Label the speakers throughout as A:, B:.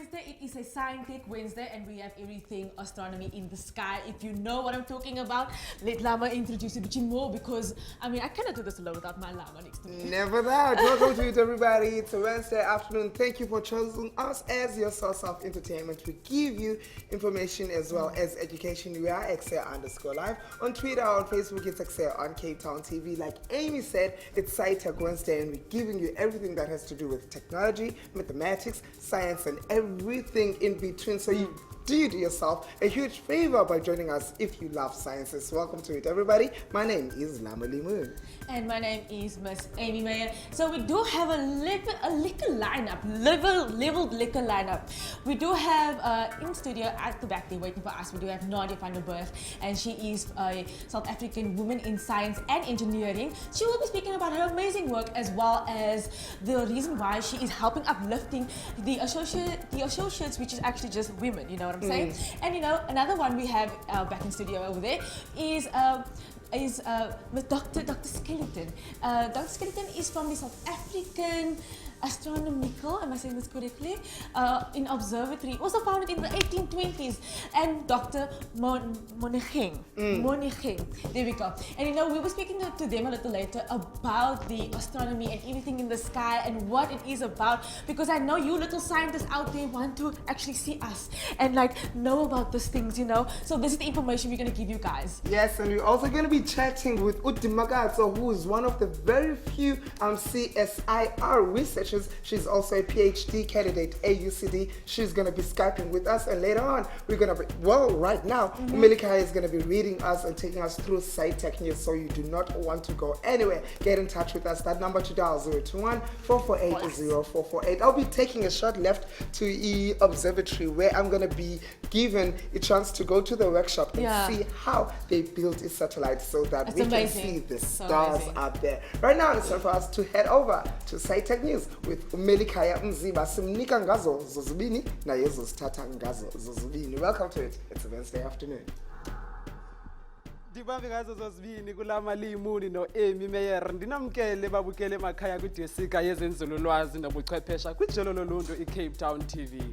A: Wednesday. It is a Science Tech Wednesday, and we have everything astronomy in the sky. If you know what I'm talking about, let Llama introduce it a bit more, because I mean, I cannot do this alone without my Llama next to me.
B: Never that. Welcome to it, everybody. It's a Wednesday afternoon. Thank you for choosing us as your source of entertainment. We give you information as well as education. We are Ekse_live on Twitter, on Facebook. It's Ekse on Cape Town TV. Like Amy said, it's Science Tech Wednesday, and we're giving you everything that has to do with technology, mathematics, science, and everything in between. So you did yourself a huge favor by joining us if you love sciences. Welcome to it, everybody. My name is Llama Lee Moon.
A: And my name is Miss Amy Meyer. So we do have a liquor lineup, leveled liquor lineup. We do have in studio at the back there waiting for us. We do have Naadia van der Bergh, and she is a South African woman in science and engineering. She will be speaking about her amazing work, as well as the reason why she is helping uplifting the associates, which is actually just women. You know what I'm saying? And you know, another one we have back in studio over there is with Dr. Skelton. Dr. Skelton is from the South African Astronomical, am I saying this correctly? In Observatory, also founded in the 1820s, and Dr. Monageng. There we go. And you know, we were speaking to them a little later about the astronomy and everything in the sky and what it is about, because I know you little scientists out there want to actually see us and like know about these things, you know. So this is the information we're going to give you guys.
B: Yes, and we're also going to be chatting with Dimakatso, who is one of the very few CSIR researchers. She's also a PhD candidate at UCD. She's going to be Skyping with us, and later on we're going to be, right now, Womandla is going to be reading us and taking us through Science Tech news, so you do not want to go anywhere. Get in touch with us. That number to dial 021-448-0448. I'll be taking a short left to the observatory, where I'm going to be given a chance to go to the workshop and see how they build a satellite so that we can see the stars out there. Right now it's time for us to head over to Science Tech News with Womandla Mziba. Simnika ngazo zozibini na yezo stata ngazo zozibini. Welcome to it. It's a Wednesday afternoon.
C: Dibambi ngazo zozibini kuLama Lee Moon no Amy Meyer. Ndinamkele babukele emakhaya kwiDesika yezenzululwazi nobuchwephesha kwijelo loluntu iCape Town TV.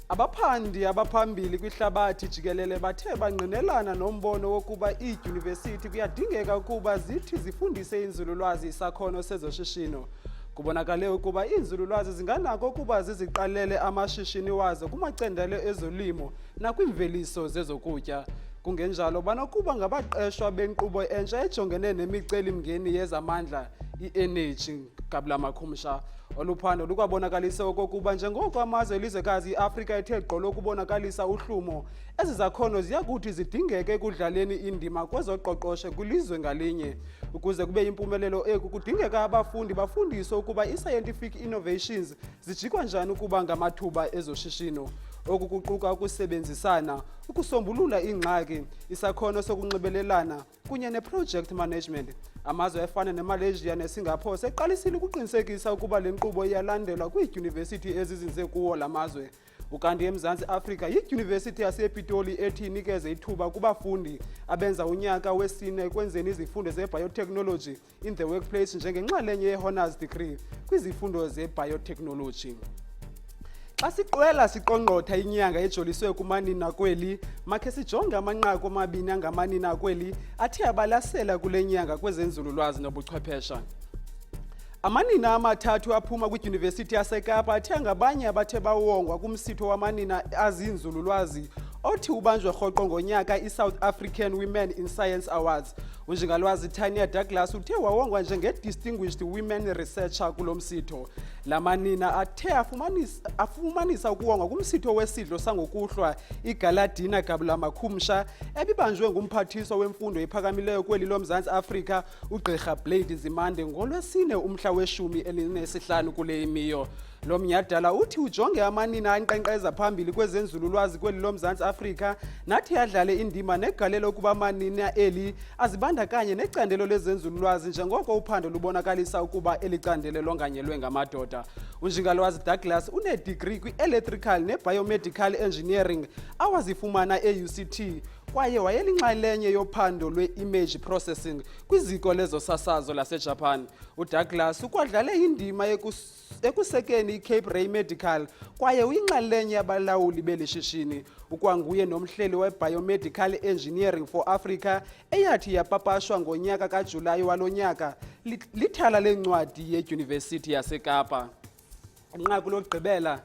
C: Abaphandi abaphambili kwihlabathi jikelele bathe bangqinelana nombono wokuba iidyunivesithi kuyadingeka ukuba zithi zifundise inzululwazi isakhono sezoshishino. Kubonakale ukuba inzululwazi zinganako ukuba ziziqalele amashishini wazo kumacandelo ezolimo nakwimveliso zezokutya. Kungenjalo banokuba ngabaqeshwa benkqubo entsha ejongene nemicelimngeni yezamandla, i-energy kabla makhumsha. Oluphando lukwabonakalise okokuba njengoko amazwe elizwekazi iAfrika ethe gqolo ukubonakalisa uhlumo, ezi zakhono ziyakuthi zidingeke ekudlaleni indima kwezoqoqosho kwilizwe ngalinye. Ukuze kube impumelelo eku kudingeka abafundi bafundiswe ukuba i-scientific innovations zijikwa njani ukuba ngamathuba ezoshishino. Oku kuquka ukusebenzisana, ukusombulula ingxaki, isakhono sokunxibelelana kunye ne-project management. Amazwe efana neMalaysia neSingapore seqalisile ukuqinisekisa ukuba le nkqubo iyalandelwa kwiidyunivesithi ezizinze kuwo la mazwe. Ukanti eMzantsi Afrika yidyunivesithi yasePitoli ethi inikeze ithuba kubafundi abenza unyaka wesine ekwenzeni izifundo ze-biotechnology in the workplace njengenxalenye ye-honours degree kwizifundo ze-biotechnology. Xa siqwela siqongqotha inyanga ejoliswe kumanina kweli, makhe sijonge amanqaku amabini angamanina kweli athe abalasela kule nyanga kwezenzululwazi nobuchwephesha. Amanina amathathu aphuma kwidyunivesithi yaseKapa athe ngabanye abathe bawongwa kumsitho wamanina azinzululwazi othi ubanjwe rhoqo ngonyaka i-South African Women in Science Awards. Unjingalwazi Tanya Douglas uthe wawongwa njenge-Distinguished Women Researcher kulo msitho. La manina athe afumanisa ukuwongwa kumsitho wesidlo sangokuhlwa igaladina kabla makhumsha ebibanjwe ngumphathiswa wemfundo ephakamileyo kweli loMzantsi Afrika uGqirha Blade Zimande ngolwesine umhla we-15 kule imiyo. Lo mnyadala uthi ujonge amanina anqenqeza phambili kwezenzululwazi kweli loMzantsi Afrika nathi adlale indima negalelo ukuba amanina eli azibandakanye necandelo lezenzululwazi njengoko uphando lubonakalisa ukuba elicandelo longanyelwe ngamadoda. Unjingalwazi Douglas une-degree kwi-electrical ne-biomedical engineering awazifumana e-UCT. kwaye wayelinxalenye yophando lwe-image processing kwiziko lezosasazo laseJapan. uDouglas ukwadlale indima ekusekeni iCape Ray Medical kwaye uyinxalenye yabalawuli beli shishini. Ukwanguye nomhleli we-Biomedical Engineering for Africa eyathi yapapashwa ngonyaka kaJulayi walo nyaka lithala lencwadi yeDyunivesithi yaseKapa. Inqaku lokugqibela,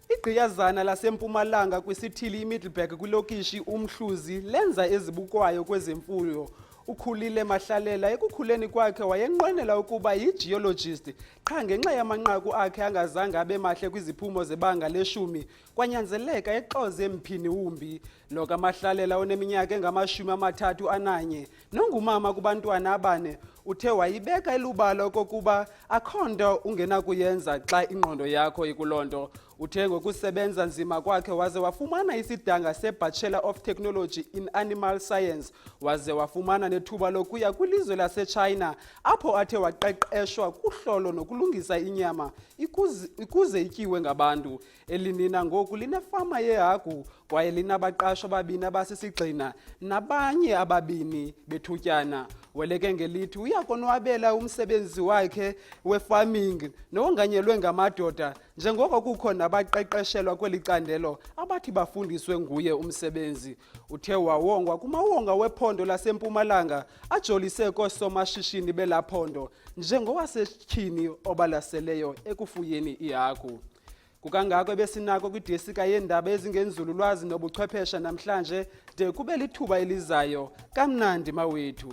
C: igqiyazana lasempumalanga kwisithili iMiddelburg kwilokishi uMhluzi lenza ezibukwayo kwezemfuyo. Ukhulile Mahlalela ekukhuleni kwakhe wayenqwenela ukuba yi-geologist qha ngenxa yamanqaku akhe angazange abe mahle kwiziphumo zebanga leshumi kwanyanzeleka exoze emphini wumbi. Lo kaMahlalela oneminyaka engama-31 nongumama kubantwana abane uthe wayibeka elubala okokuba akho nto ungenakuyenza xa ingqondo yakho ikulonto. Uthe ngokusebenza nzima kwakhe waze wafumana isidanga se-Bachelor of Technology in Animal Science waze wafumana nethuba lokuya kwilizwe laseChina apho athe waqeqeshwa kuhlolo nokulungisa inyama ikuze ityiwe ngabantu. Elinina ngoku linefama yehagu kwaye linabaqashwa ababini abasisigxina nabanye ababini bethutyana. Weleke ngelithi uyakonwabela umsebenzi wakhe we-farming nowonganyelwe ngamadoda njengoko kukho nabaqeqeshelwa kweli candelo abathi bafundiswe nguye umsebenzi. Uthe wawongwa kumawonga wephondo laseMpumalanga ajolise koosomashishini belaphondo njengowasetyhini obalaseleyo ekufuyeni ihagu. Kukangako besinako kwidesika yeendaba ezingenzululwazi nobuchwephesha namhlanje de kube lithuba elizayo. Kamnandi mawethu.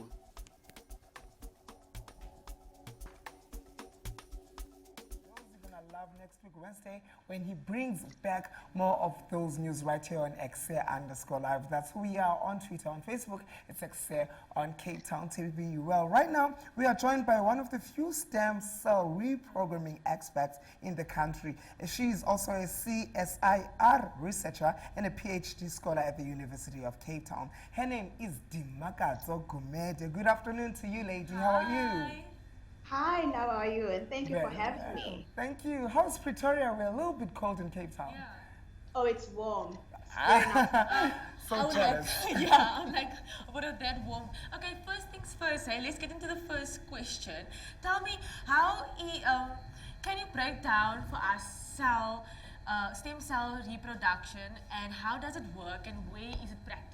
B: Next week Wednesday when he brings back more of those news right here on Ekse_Live. That's who we are on Twitter. On Facebook, it's Ekse. On Cape Town TV. Well, right now we are joined by one of the few stem cell reprogramming experts in the country. She is also a CSIR researcher and a PhD scholar at the University of Cape Town. Her name is Dimakatso Gumede. Good afternoon to you, lady. How are you?
D: Hi, how are you? And thank you for having me.
B: Thank you. How's Pretoria? We're a little bit cold in Cape Town.
A: Yeah.
D: Oh, it's warm.
B: So jealous.
A: I'm like, what are that warm? Okay, first things first, hey, let's get into the first question. Tell me, can you break down for us stem cell reproduction and how does it work and where is it practiced?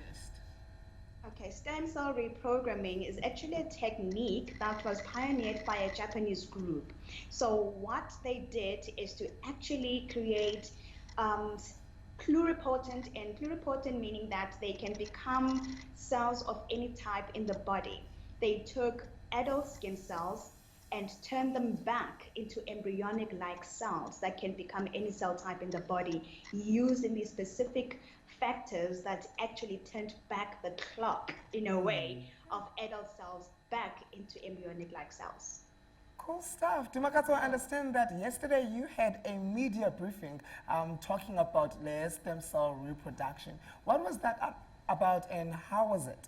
D: Okay, stem cell reprogramming is actually a technique that was pioneered by a Japanese group. So what they did is to actually create pluripotent, and pluripotent meaning that they can become cells of any type in the body. They took adult skin cells and turned them back into embryonic-like cells that can become any cell type in the body using these specific factors that actually turned back the clock in a way of adult cells back into embryonic-like cells.
B: Cool stuff. Dimakatso, I understand that yesterday you had a media briefing talking about stem cell reproduction. What was that about and how was it?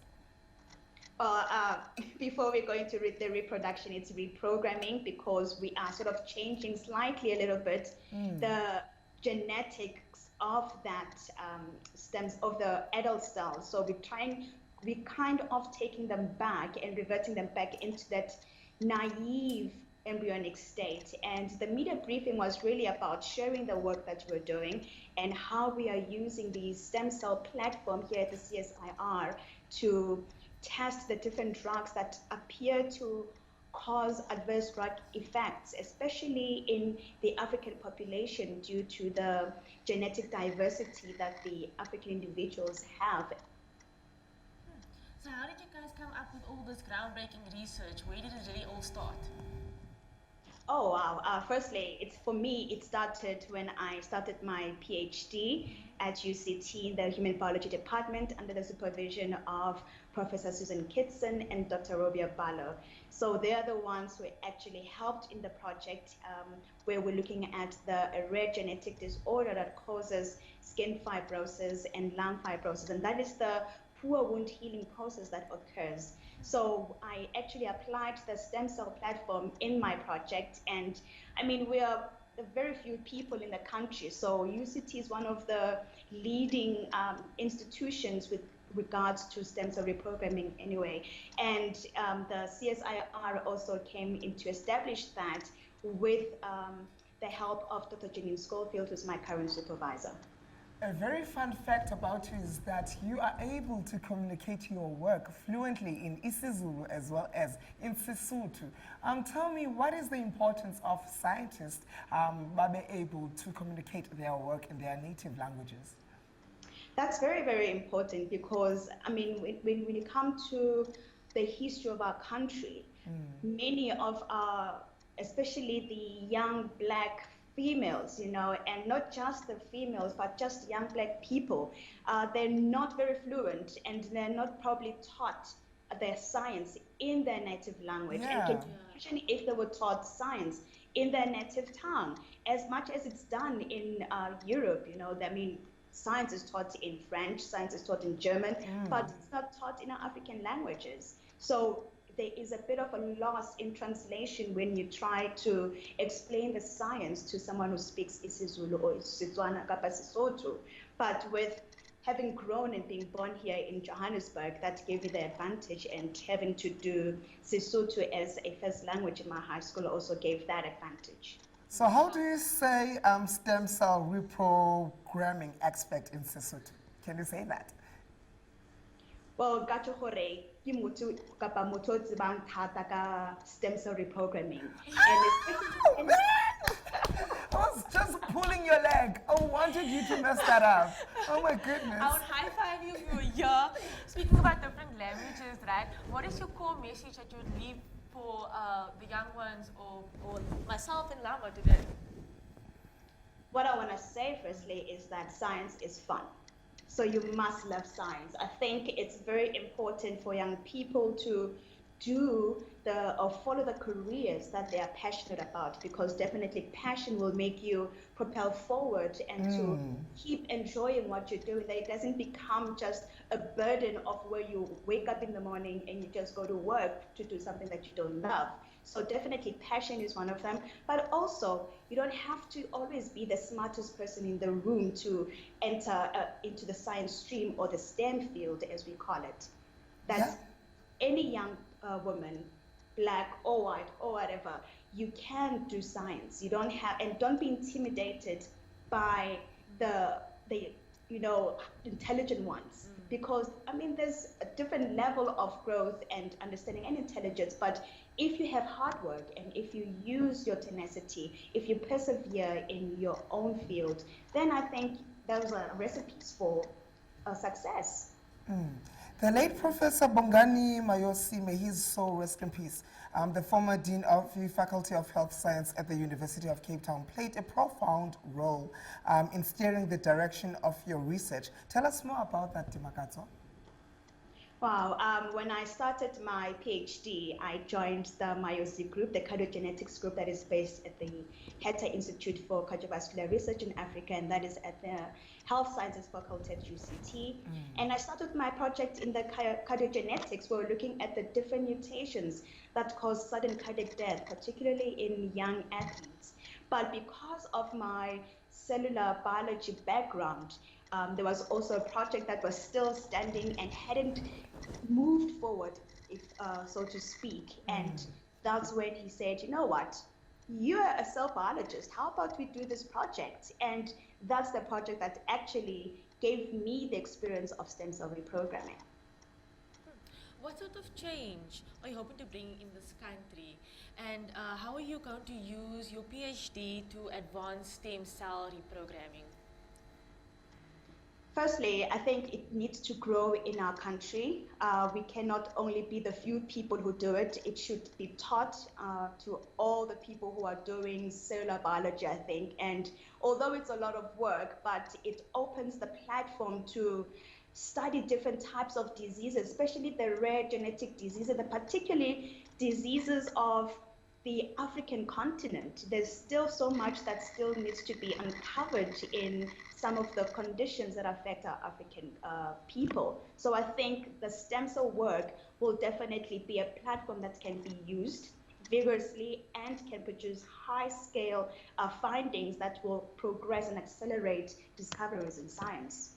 D: Before we go into the reproduction, it's reprogramming because we are sort of changing slightly a little bit the genetics of that stems of the adult cells. So we're kind of taking them back and reverting them back into that naive embryonic state. And the media briefing was really about sharing the work that we're doing and how we are using the stem cell platform here at the CSIR to test the different drugs that appear to cause adverse drug effects, especially in the African population due to the genetic diversity that the African individuals have.
A: So how did you guys come up with all this groundbreaking research? Where did it really all start?
D: Oh wow! Firstly, for me, it started when I started my PhD at UCT in the Human Biology Department under the supervision of Professor Susan Kitson and Dr. Robia Ballo. So they are the ones who actually helped in the project where we're looking at a rare genetic disorder that causes skin fibrosis and lung fibrosis, and that is the poor wound healing process that occurs. So I actually applied the stem cell platform in my project, and I mean, we are very few people in the country. So UCT is one of the leading institutions regards to stem cell reprogramming anyway. And the CSIR also came in to establish that with the help of Dr. Janine Schofield, who's my current supervisor.
B: A very fun fact about you is that you are able to communicate your work fluently in isiZulu as well as in Sesotho. Tell me, what is the importance of scientists being able to communicate their work in their native languages?
D: That's very, very important because, I mean, when you come to the history of our country, many of our, especially the young Black females, you know, and not just the females, but just young Black people, they're not very fluent and they're not probably taught their science in their native language.
B: Yeah.
D: And can you imagine if they were taught science in their native tongue, as much as it's done in Europe, you know, I mean, science is taught in French, science is taught in German, but it's not taught in our African languages. So there is a bit of a loss in translation when you try to explain the science to someone who speaks isiZulu or Setswana kapa Sesotho. But with having grown and being born here in Johannesburg, that gave me the advantage, and having to do Sesotho as a first language in my high school also gave that advantage.
B: So how do you say stem cell reprogramming expert in Sesotho? Can you say that?
D: Well, gato hore ki motho kapa motho o tsebang thata ka stem cell reprogramming. And
B: I was just pulling your leg. I wanted you to mess that up. Oh my goodness.
A: I would high-five you if you were here. Speaking about different languages, right? What is your core message that you would leave for the young ones or myself and Llama today?
D: what I want to say firstly is that science is fun. So you must love science. I think it's very important for young people to do or follow the careers that they are passionate about, because definitely passion will make you propel forward and to keep enjoying what you're doing, that it doesn't become just a burden of where you wake up in the morning and you just go to work to do something that you don't love. So definitely passion is one of them, but also you don't have to always be the smartest person in the room to enter into the science stream or the STEM field, as we call it. That's any young woman, black or white or whatever, you can do science. You don't have, and don't be intimidated by the intelligent ones, because I mean there's a different level of growth and understanding and intelligence, but if you have hard work and if you use your tenacity, if you persevere in your own field, then I think those are recipes for success.
B: The late Professor Bongani Mayosi, may his soul rest in peace, the former Dean of the Faculty of Health Science at the University of Cape Town, played a profound role in steering the direction of your research. Tell us more about that, Dimakatso.
D: Wow, when I started my PhD, I joined the Mayosi group, the cardiogenetics group that is based at the HETA Institute for Cardiovascular Research in Africa, and that is at the Health Sciences Faculty at UCT. And I started my project in the cardiogenetics, where we're looking at the different mutations that cause sudden cardiac death, particularly in young athletes. But because of my cellular biology background, there was also a project that was still standing and hadn't moved forward, so to speak. And that's when he said, you know what, you're a cell biologist, how about we do this project? And that's the project that actually gave me the experience of stem cell reprogramming.
A: What sort of change are you hoping to bring in this country? And how are you going to use your PhD to advance stem cell reprogramming?
D: Firstly, I think it needs to grow in our country. We cannot only be the few people who do it. It should be taught to all the people who are doing cellular biology, I think. And although it's a lot of work, but it opens the platform to study different types of diseases, especially the rare genetic diseases, and particularly diseases of the African continent. There's still so much that still needs to be uncovered in some of the conditions that affect our African people. So I think the stem cell work will definitely be a platform that can be used vigorously and can produce high-scale findings that will progress and accelerate discoveries in science.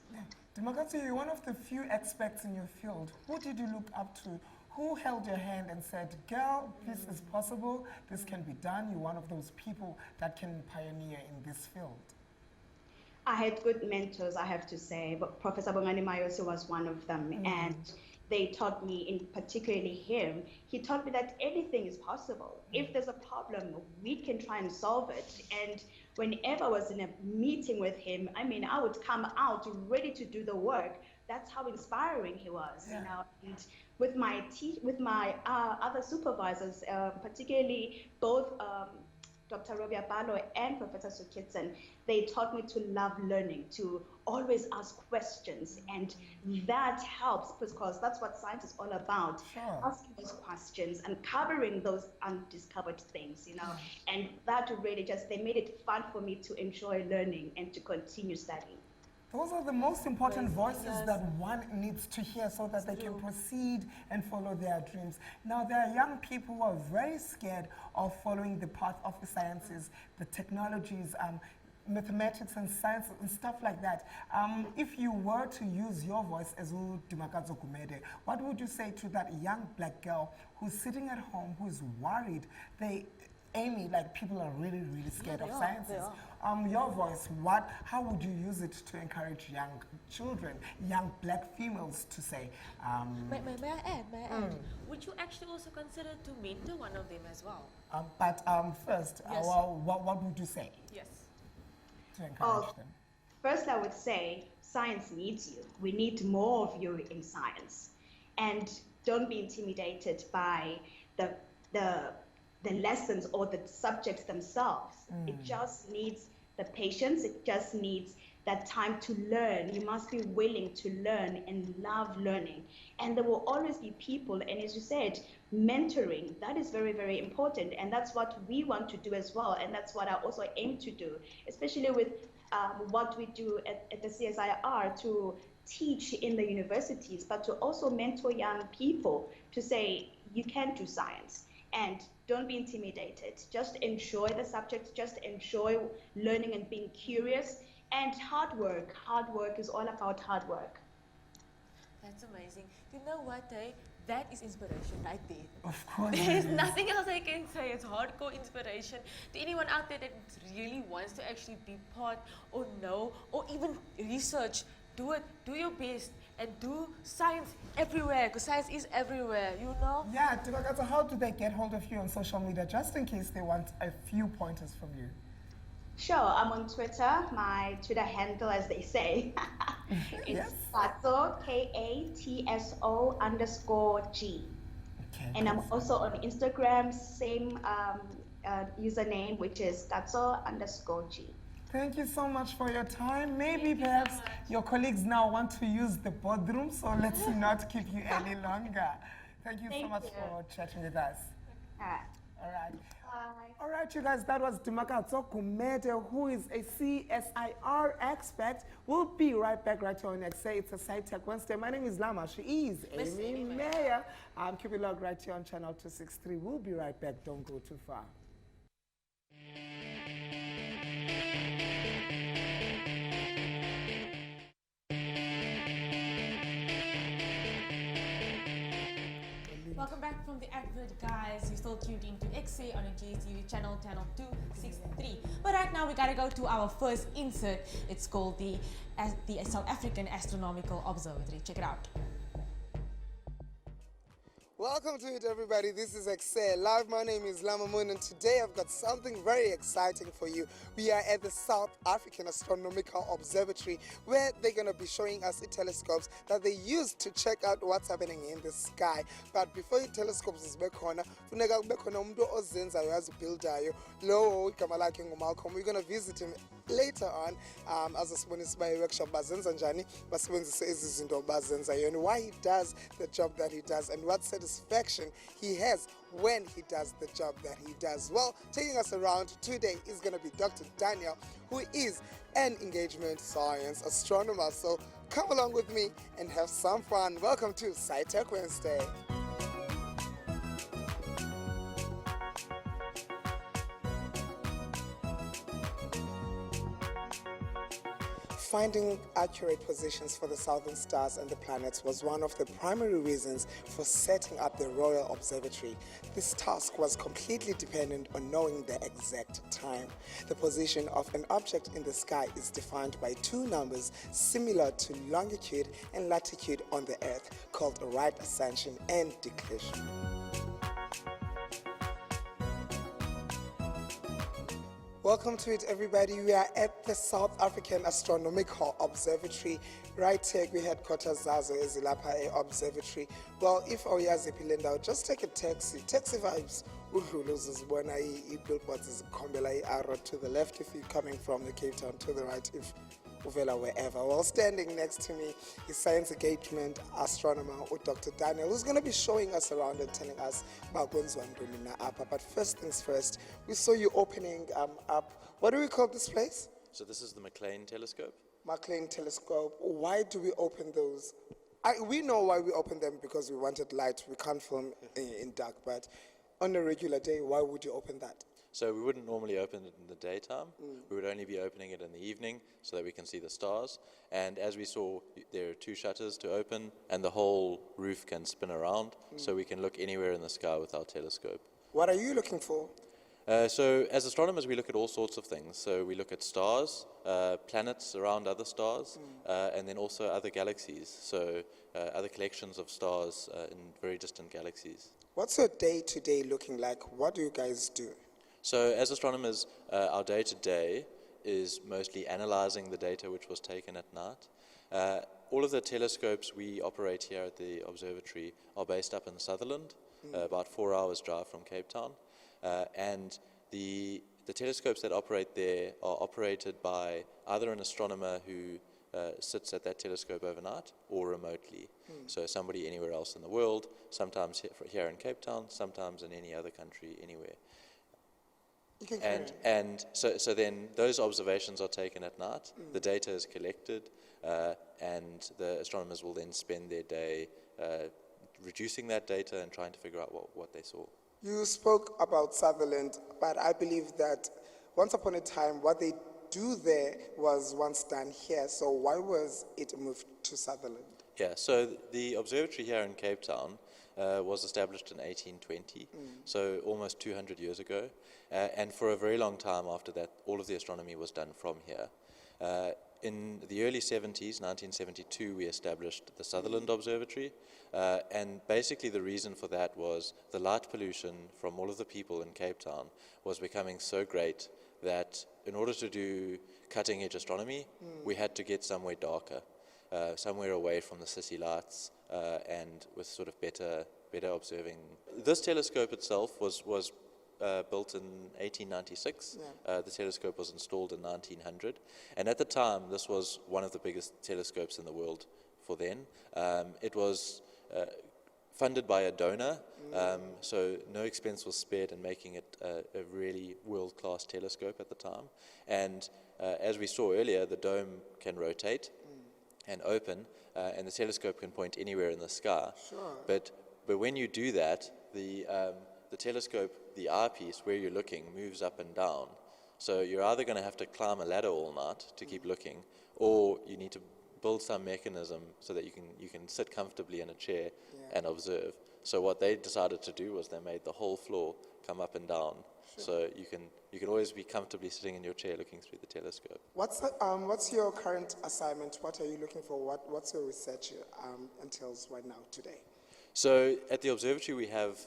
B: Dimakatso, you're one of the few experts in your field. Who did you look up to? Who held your hand and said, girl, this is possible, this can be done? You're one of those people that can pioneer in this field.
D: I had good mentors, I have to say, but Professor Bongani Mayosi was one of them. And they taught me, in particularly him, he taught me that anything is possible. If there's a problem, we can try and solve it. And whenever I was in a meeting with him, I mean, I would come out ready to do the work. That's how inspiring he was, you know. And with my other supervisors, particularly both Dr. Robbie Abalo and Professor Sukitson, they taught me to love learning, to always ask questions, and that helps because that's what science is all about, asking those questions, uncovering those undiscovered things, you know, and that really just, they made it fun for me to enjoy learning and to continue studying.
B: Those are the most important voices that one needs to hear so that they can proceed and follow their dreams. Now, there are young people who are very scared of following the path of the sciences, the technologies, mathematics and science and stuff like that. If you were to use your voice as Dimakatso Gumede, what would you say to that young black girl who's sitting at home, who's worried? Amy, like, people are really, really scared of sciences. Your voice, how would you use it to encourage young children, young black females to say?
A: May I add? Would you actually also consider to mentor one of them as well?
B: But first, what would you say?
A: Yes.
B: To encourage them?
D: First, I would say science needs you. We need more of you in science. And don't be intimidated by the lessons or the subjects themselves. It just needs the patience. It just needs that time to learn. You must be willing to learn and love learning. And there will always be people, and as you said, mentoring, that is very, very important. And that's what we want to do as well. And that's what I also aim to do, especially with what we do at the CSIR to teach in the universities, but to also mentor young people to say, you can do science. And don't be intimidated. Just enjoy the subject. Just enjoy learning and being curious. And hard work. Hard work is all about hard work.
A: That's amazing. You know what, that is inspiration right there.
B: Of course.
A: There's nothing else I can say. It's hardcore inspiration. To anyone out there that really wants to actually be part or know or even research, do it. Do your best. And do science everywhere, because science is everywhere, you know?
B: Yeah, Dimakatso, how do they get hold of you on social media, just in case they want a few pointers from you?
D: Sure, I'm on Twitter. My Twitter handle, as they say, is Katso, Katso _G.
B: Okay,
D: and I'm also on Instagram, same username, which is Katso _G.
B: Thank you so much for your time. Maybe perhaps your colleagues now want to use the boardroom, so let's not keep you any longer. Thank you so much for chatting with us.
D: All right.
B: All right.
D: Bye.
B: All right, you guys, that was Dimakatso Gumede, who is a CSIR expert. We'll be right back right here on Ekse. It's a SciTech Wednesday. My name is Llama. She is Amy Meyer. Keep it locked right here on channel 263. We'll be right back. Don't go too far.
A: Welcome back from the advert, guys. You're still tuned into Ekse on the GTV channel 263. But right now we gotta go to our first insert. It's called the South African Astronomical Observatory. Check it out.
B: Welcome to it, everybody. This is Ekse Live. My name is Llama Moon, and today I've got something very exciting for you. We are at the South African Astronomical Observatory, where they're going to be showing us the telescopes that they use to check out what's happening in the sky. But before the telescopes is bekhona, funeka kube khona umuntu ozenzayo azibuildayo lowo igama lakhe nguMalcolm. We're going to visit him later on as asibonisa by workshop bazenza njani basebenzise izinto bazenzayo, and why he does the job that he does and what satisfaction he has when he does the job that he does. Well, taking us around today is going to be Dr. Daniel, who is an engagement science astronomer. So come along with me and have some fun. Welcome to SciTech Wednesday. Finding accurate positions for the southern stars and the planets was one of the primary reasons for setting up the Royal Observatory. This task was completely dependent on knowing the exact time. The position of an object in the sky is defined by two numbers similar to longitude and latitude on the Earth, called right ascension and declination. Welcome to it, everybody. We are at the South African Astronomical Observatory. Right here, we headquarters Zazo is Llama Observatory. Well, if Oyazi Pilinda, just take a taxi. Taxi vibes. Udluluzuzibona i-billboards zikhombela i-arrow to the left if you're coming from the Cape Town, to the right if uvela wherever. Well, standing next to me is science engagement astronomer Dr. Daniel, who's going to be showing us around and telling us about Gonzwanduni Apa. But first things first, we saw you opening up, what do we call this place?
E: So this is the McLean telescope.
B: McLean telescope. Why do we open those? We know why we open them, because we wanted light. We can't film in dark, but on a regular day, why would you open that?
E: So we wouldn't normally open it in the daytime. We would only be opening it in the evening so that we can see the stars. And as we saw, there are two shutters to open, and the whole roof can spin around, so we can look anywhere in the sky with our telescope.
B: What are you looking for?
E: So as astronomers, we look at all sorts of things. So we look at stars, planets around other stars, and then also other galaxies. So other collections of stars in very distant galaxies.
B: What's your day-to-day looking like? What do you guys do?
E: So as astronomers, our day-to-day is mostly analyzing the data which was taken at night. All of the telescopes we operate here at the observatory are based up in Sutherland, about 4 hours drive from Cape Town. And the telescopes that operate there are operated by either an astronomer who sits at that telescope overnight or remotely. So somebody anywhere else in the world, sometimes here in Cape Town, sometimes in any other country, anywhere. And so then those observations are taken at night, the data is collected, and the astronomers will then spend their day reducing that data and trying to figure out what they saw.
B: You spoke about Sutherland, but I believe that once upon a time, what they do there was once done here. So why was it moved to Sutherland?
E: Yeah, so the observatory here in Cape Town was established in 1820, so almost 200 years ago. And for a very long time after that, all of the astronomy was done from here. In the early 70s, 1972, we established the Sutherland Observatory. And basically the reason for that was the light pollution from all of the people in Cape Town was becoming so great that in order to do cutting-edge astronomy, we had to get somewhere darker, somewhere away from the city lights, and with sort of better observing. This telescope itself was built in 1896. The telescope was installed in 1900. And at the time, this was one of the biggest telescopes in the world for then. It was funded by a donor, so no expense was spared in making it a really world-class telescope at the time. And as we saw earlier, the dome can rotate and open, and the telescope can point anywhere in the sky.
B: Sure.
E: But when you do that, the telescope, the eyepiece where you're looking, moves up and down. So you're either going to have to climb a ladder all night to keep looking, or you need to build some mechanism so that you can sit comfortably in a chair and observe. So what they decided to do was they made the whole floor come up and down. Sure. So you can always be comfortably sitting in your chair looking through the telescope.
B: What's your current assignment? What are you looking for? What's your research entails right now, today?
E: So at the observatory we have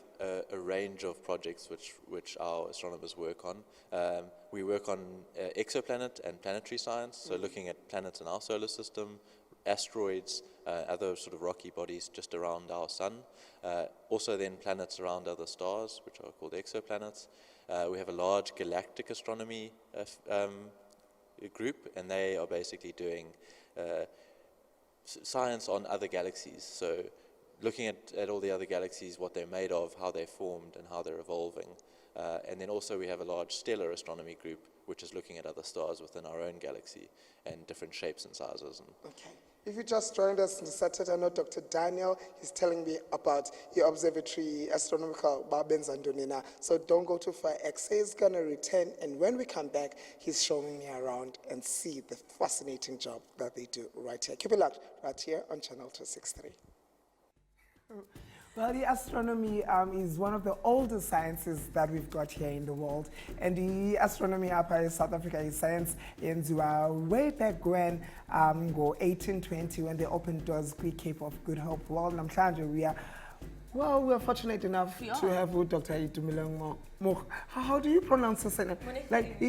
E: a range of projects which our astronomers work on. We work on exoplanet and planetary science, so looking at planets in our solar system, asteroids, other sort of rocky bodies just around our sun. Also then planets around other stars, which are called exoplanets. We have a large galactic astronomy group, and they are basically doing science on other galaxies. So looking at all the other galaxies, what they're made of, how they're formed, and how they're evolving. And then also we have a large stellar astronomy group, which is looking at other stars within our own galaxy and different shapes and sizes.
B: Okay. If you just joined us in the Saturday, I know Dr. Daniel is telling me about the observatory astronomical Babenzandonina. So don't go too far. Ekse is going to return, and when we come back, he's showing me around and see the fascinating job that they do right here. Keep it locked right here on Channel 263. Well, the astronomy is one of the oldest sciences that we've got here in the world. And the astronomy up in South Africa is science in way back when, 1820, when they opened doors to Cape of Good Hope. Well, we're fortunate enough to have Dr. Itumeleng. How do you pronounce the name? Like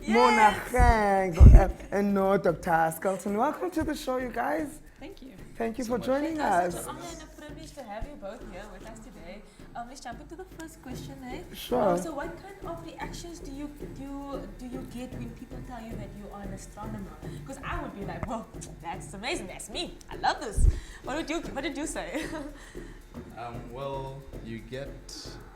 B: Monageng. And no, Dr. Skelton. Welcome to the show, you guys.
F: Thank you.
B: Thank you for joining us.
A: It's an honor and a privilege to have you both here with us today. Let's jump into the first question, eh?
B: Sure.
A: So what kind of reactions do you get when people tell you that you are an astronomer? Because I would be like, whoa, that's amazing, that's me. I love this. What did you say?
G: Well, you get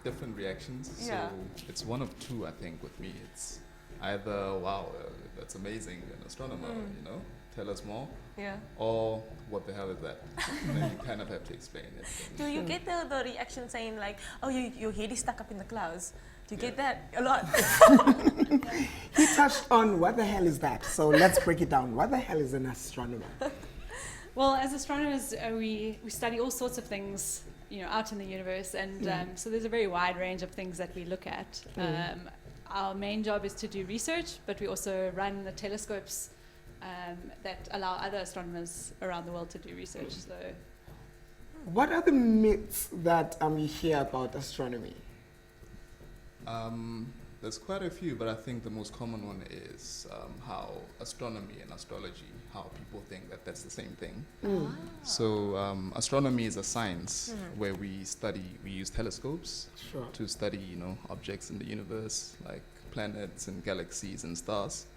G: different reactions.
A: Yeah.
G: So it's one of two, I think, with me. It's either, wow, that's amazing, an astronomer, you know, tell us more.
A: Yeah.
G: Or what the hell is that? And then you kind of have to explain it.
A: Do you get the reaction saying like, oh, your head is stuck up in the clouds? Do you get that a lot?
B: He touched on what the hell is that. So let's break it down. What the hell is an astronomer?
F: Well, as astronomers, we study all sorts of things, you know, out in the universe, and so there's a very wide range of things that we look at. Our main job is to do research, but we also run the telescopes that allow other astronomers around the world to do research. So,
B: what are the myths that you hear about astronomy?
G: There's quite a few, but I think the most common one is how astronomy and astrology, how people think that that's the same thing. So astronomy is a science where we use telescopes to study, you know, objects in the universe like planets and galaxies and stars.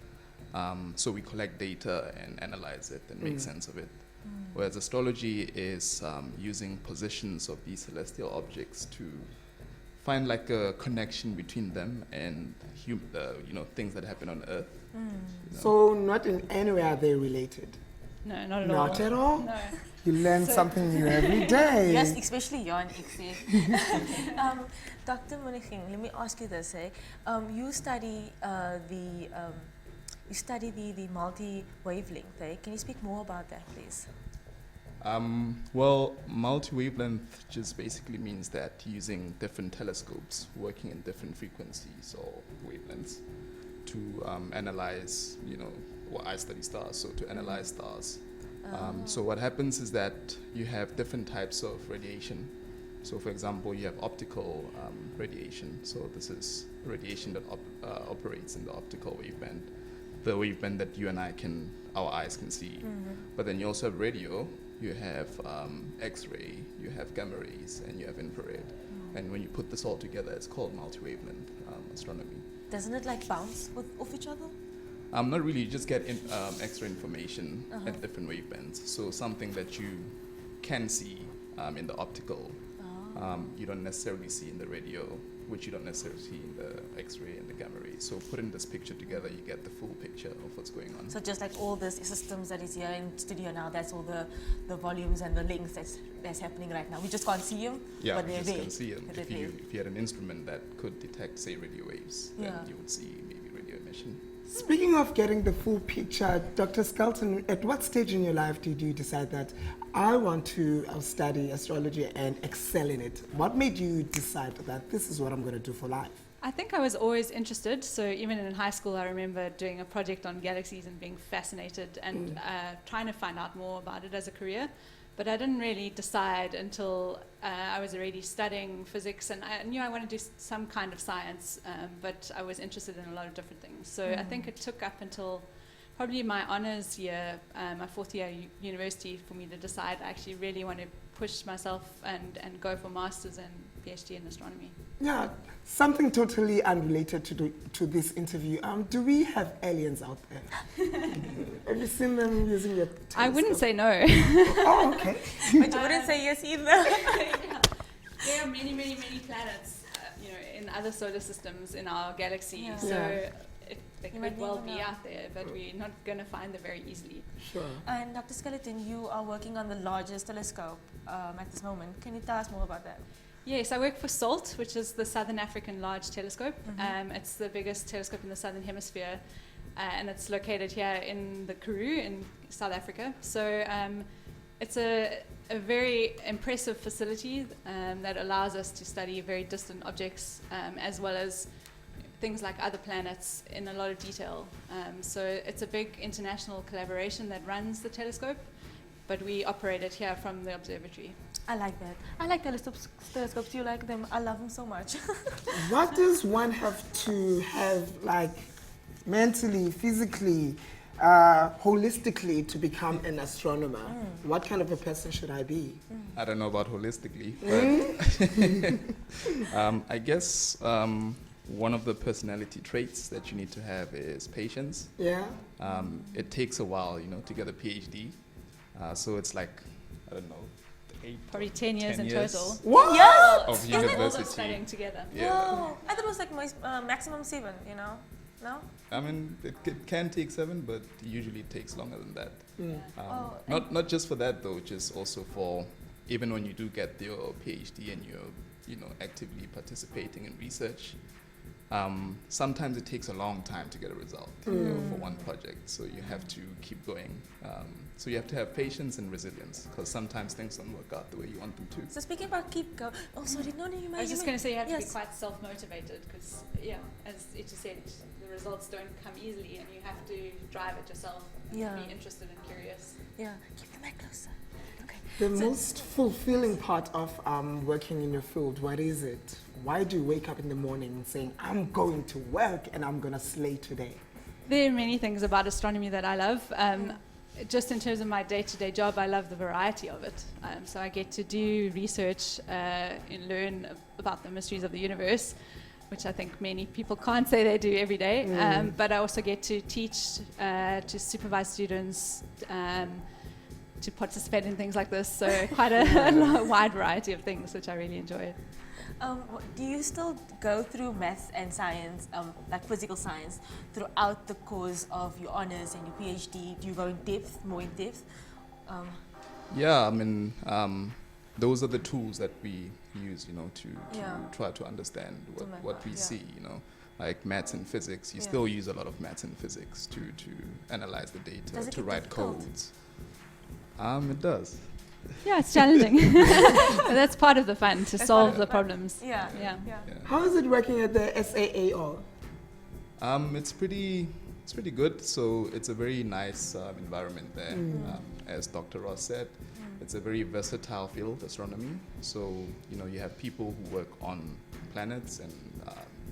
G: So we collect data and analyze it and make sense of it. Whereas astrology is using positions of these celestial objects to find like a connection between them and you know, things that happen on Earth. You know.
B: So not in any way are they related?
F: no, not at all.
B: Not at all?
F: No.
B: You learn something new every day.
A: Yes, especially you and Ekse. Dr. Monageng, let me ask you this. You study the multi-wavelength. Can you speak more about that, please?
G: Well, multi-wavelength just basically means that using different telescopes working in different frequencies or wavelengths to analyze, you know, well, I study stars, so to analyze stars. So what happens is that you have different types of radiation. So for example, you have optical radiation. So this is radiation that operates in the optical waveband, the waveband that you and our eyes can see. But then you also have radio. You have X-ray, you have gamma rays, and you have infrared. And when you put this all together, it's called multi-wavelength astronomy.
A: Doesn't it like bounce off each other?
G: Not really, you just get extra information at different wavebands. So something that you can see in the optical, you don't necessarily see in the radio, which you don't necessarily see in the X-ray and the gamma rays. So putting this picture together, you get the full picture of what's going on.
A: So just like all the systems that is here in studio now, that's all the volumes and the lengths that's happening right now. We just can't see them,
G: yeah,
A: but they're
G: you just
A: there.
G: can see them. If you had an instrument that could detect, say, radio waves, then you would see maybe radio emission.
B: Speaking of getting the full picture, Dr. Skelton, at what stage in your life did you decide that I want to study astrology and excel in it? What made you decide that this is what I'm going to do for life?
F: I think I was always interested. So even in high school, I remember doing a project on galaxies and being fascinated and trying to find out more about it as a career. But I didn't really decide until I was already studying physics, and I knew I wanted to do some kind of science, but I was interested in a lot of different things. So I think it took up until probably my honors year, my fourth year university, for me to decide I actually really want to push myself and go for masters and PhD in astronomy.
B: Yeah, something totally unrelated to this interview. Do we have aliens out there? Have you seen them using your telescope?
F: I wouldn't say no.
B: Oh, okay.
A: But you wouldn't say yes either.
F: There are many, many, many planets, you know, in other solar systems in our galaxy.
A: Yeah.
F: So they
A: You might
F: could well
A: never
F: be
A: know.
F: out there, but we're not going to find them very easily.
B: Sure.
A: And Dr. Skelton, you are working on the largest telescope at this moment. Can you tell us more about that?
F: Yes, I work for SALT, which is the Southern African Large Telescope. It's the biggest telescope in the Southern Hemisphere, and it's located here in the Karoo in South Africa. So it's a very impressive facility that allows us to study very distant objects as well as things like other planets in a lot of detail. So it's a big international collaboration that runs the telescope, but we operate it here from the observatory.
A: I like that. I like telescopes. You like them? I love them so much.
B: What does one have to have, like, mentally, physically, holistically to become an astronomer? What kind of a person should I be?
G: I don't know about holistically, but I guess one of the personality traits that you need to have is patience.
B: Yeah.
G: It takes a while, to get a PhD. So it's like, I don't know, 8
F: Probably 10 years in total.
B: What?
A: Yeah.
G: of
F: All of us
G: university.
F: studying together.
G: Yeah.
A: Whoa. I thought it was like maximum 7, No?
G: I mean, it can take 7, but usually it takes longer than that.
A: Oh,
G: Not just for that though, just also for even when you do get your PhD and you're actively participating in research. Sometimes it takes a long time to get a result for one project, so you have to keep going. So you have to have patience and resilience, because sometimes things don't work out the way you want them to.
A: So speaking about keep going. Oh, sorry, no, you might.
F: I was just going to say you have to be
A: yes.
F: quite self-motivated because, as Ita said, the results don't come easily and you have to drive it yourself and
A: Yeah.
F: be interested and curious.
A: Yeah, keep the mic closer. Okay.
B: The most fulfilling part of working in your field, what is it? Why do you wake up in the morning saying, I'm going to work and I'm going to slay today?
F: There are many things about astronomy that I love. Just in terms of my day-to-day job, I love the variety of it. So I get to do research and learn about the mysteries of the universe, which I think many people can't say they do every day. But I also get to teach, to supervise students, to participate in things like this. So quite a wide variety of things, which I really enjoy.
A: Do you still go through math and science, like physical science, throughout the course of your honors and your PhD? Do you go in depth, more in depth?
G: Yeah, I mean, those are the tools that we use, to
A: Yeah.
G: try to understand what we
A: yeah.
G: see, like maths and physics. You still use a lot of maths and physics to analyze the data,
A: Does it
G: to
A: get
G: write
A: difficult?
G: codes. It does.
F: Yeah, it's challenging. But that's part of the fun, to solve the problems.
A: Yeah.
F: Yeah.
B: How is it working at the SAAO?
G: It's pretty good. So it's a very nice environment there. As Dr. Ross said, it's a very versatile field, astronomy. So you have people who work on planets and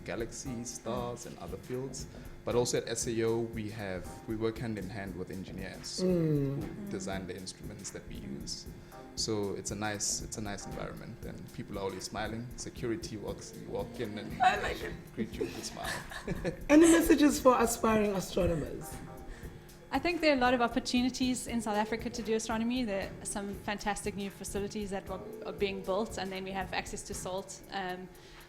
G: galaxies, stars, and other fields. But also at SAO, we work hand in hand with engineers who design the instruments that we use. So it's a nice environment, and people are always smiling. Security walk in and greet you with a smile.
B: Any messages for aspiring astronomers?
F: I think there are a lot of opportunities in South Africa to do astronomy. There are some fantastic new facilities that are being built, and then we have access to SALT.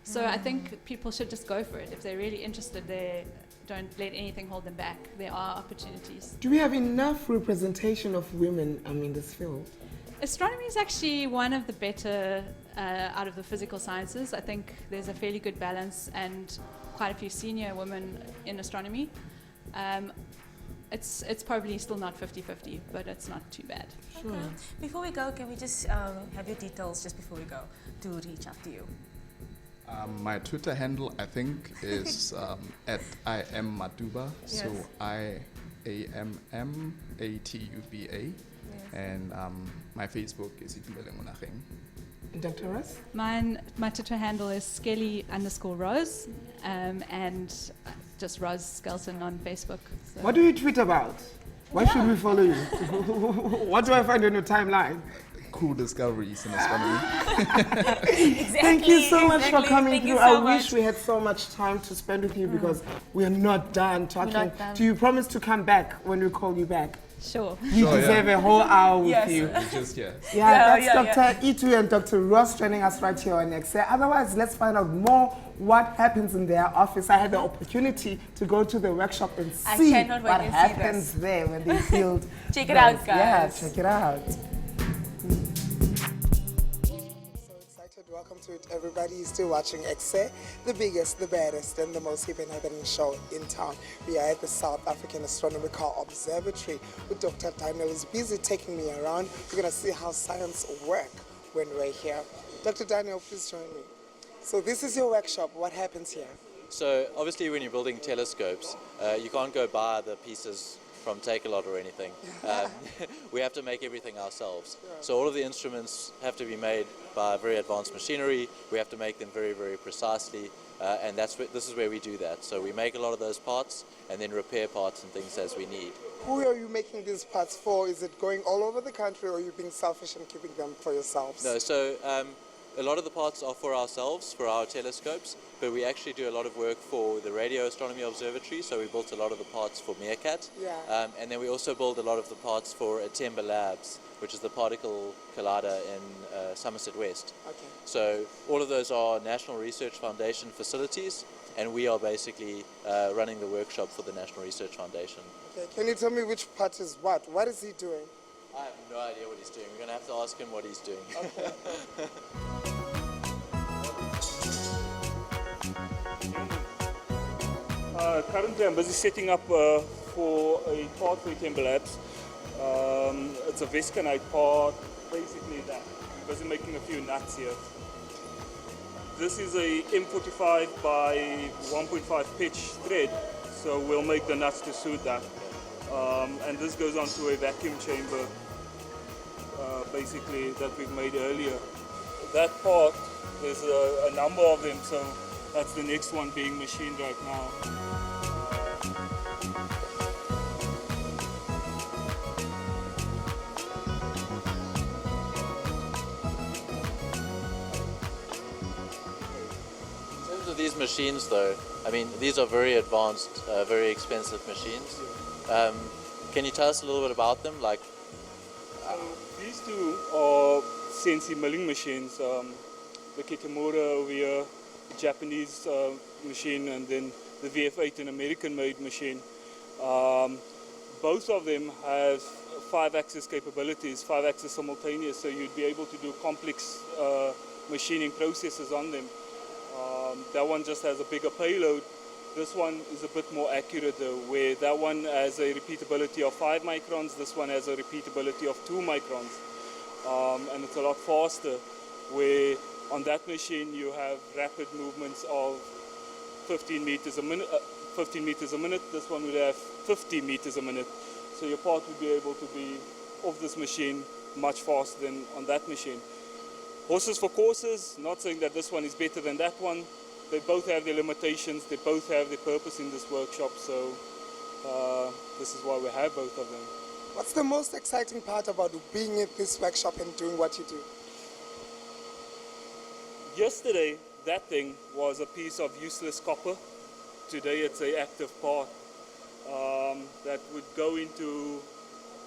F: So I think people should just go for it. If they're really interested, don't let anything hold them back. There are opportunities.
B: Do we have enough representation of women in this field?
F: Astronomy is actually one of the better out of the physical sciences. I think there's a fairly good balance and quite a few senior women in astronomy. It's probably still not 50-50, but it's not too bad.
A: Okay. Before we go, can we just have your details just before we go to reach out to you?
G: My Twitter handle, I think, is at @IamMatuba. So IAMMATUBA. And my Facebook is Itumeleng Monageng.
B: Dr. Ross?
F: My Twitter handle is Skelly_Ros, and just Ros Skelton on Facebook. So.
B: What do you tweet about? Why should we follow you? What do I find on your timeline?
G: Cool discoveries in astronomy.
B: Thank you so much for coming
A: Thank you
B: through.
A: so
B: I wish
A: much.
B: we had so much time to spend with you because we are not done talking.
A: not done.
B: Do you promise to come back when we call you back?
F: Sure.
B: You deserve a whole hour with
A: Yes.
B: you.
G: Just, yeah.
B: That's
A: yeah,
B: Dr. Itu and Dr. Ross joining us right here on Ekse. Otherwise, let's find out more what happens in their office. I had the opportunity to go to the workshop and
A: I
B: see
A: cannot wait
B: what
A: to see
B: happens there when they build.
A: Check it out,
B: those.
A: guys.
B: Yeah, check it out. So excited. Welcome to it, everybody. You're still watching Ekse, the biggest, the baddest, and the most hip and happening show in town. We are at the South African Astronomical Observatory with Dr. Daniel, who's busy taking me around. We're going to see how science works when we're here. Dr. Daniel, please join me. So this is your workshop. What happens here?
E: So obviously when you're building telescopes, you can't go buy the pieces from Take-A-Lot or anything. We have to make everything ourselves. So all of the instruments have to be made by very advanced machinery. We have to make them very, very precisely, and this is where we do that. So we make a lot of those parts and then repair parts and things as we need.
B: Who are you making these parts for? Is it going all over the country, or are you being selfish and keeping them for yourselves?
E: No, so a lot of the parts are for ourselves, for our telescopes, but we actually do a lot of work for the Radio Astronomy Observatory, so we built a lot of the parts for Meerkat.
B: Yeah.
E: And then we also build a lot of the parts for Atemba Labs, which is the particle collider in Somerset West.
B: Okay.
E: So all of those are National Research Foundation facilities, and we are basically running the workshop for the National Research Foundation.
B: Okay. Can you tell me which part is what? What is he doing?
E: I have no idea what he's doing. We're going to have to ask him what he's doing.
H: Currently I'm busy setting up for a part for Atemba Labs. It's a Vescanite part, basically that. I'm busy making a few nuts here. This is a M45 by 1.5 pitch thread, so we'll make the nuts to suit that. And this goes onto a vacuum chamber, basically, that we've made earlier. That part, there's a number of them, so that's the next one being machined right now.
E: In terms of these machines though, I mean, these are very advanced, very expensive machines. Can you tell us a little bit about them? Like,
H: These two are CNC milling machines. The Kitamura over here, the Japanese machine, and then the VF8, an American-made machine. Both of them have 5-axis capabilities, 5-axis simultaneous, so you'd be able to do complex machining processes on them. That one just has a bigger payload. This one is a bit more accurate though, where that one has a repeatability of 5 microns, this one has a repeatability of 2 microns. And it's a lot faster, where on that machine you have rapid movements of 15 meters a minute. This one would have 50 meters a minute. So your part would be able to be off this machine much faster than on that machine. Horses for courses, not saying that this one is better than that one. They both have their limitations, they both have their purpose in this workshop, so this is why we have both of them.
B: What's the most exciting part about being in this workshop and doing what you do?
H: Yesterday, that thing was a piece of useless copper. Today it's an active part that would go into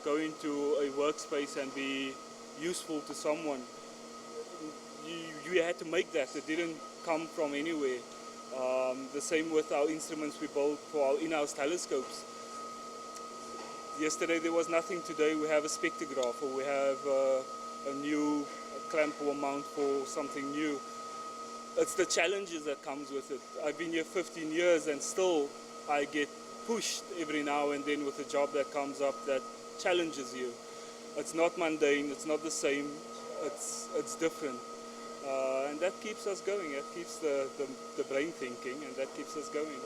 H: a workspace and be useful to someone. You had to make that. It didn't come from anywhere. The same with our instruments we built for our in-house telescopes. Yesterday there was nothing. Today we have a spectrograph, or we have a new clamp or mount for something new. It's the challenges that comes with it. I've been here 15 years and still I get pushed every now and then with a job that comes up that challenges you. It's not mundane, it's not the same, it's different. And that keeps us going, that keeps the brain thinking, and that keeps us going.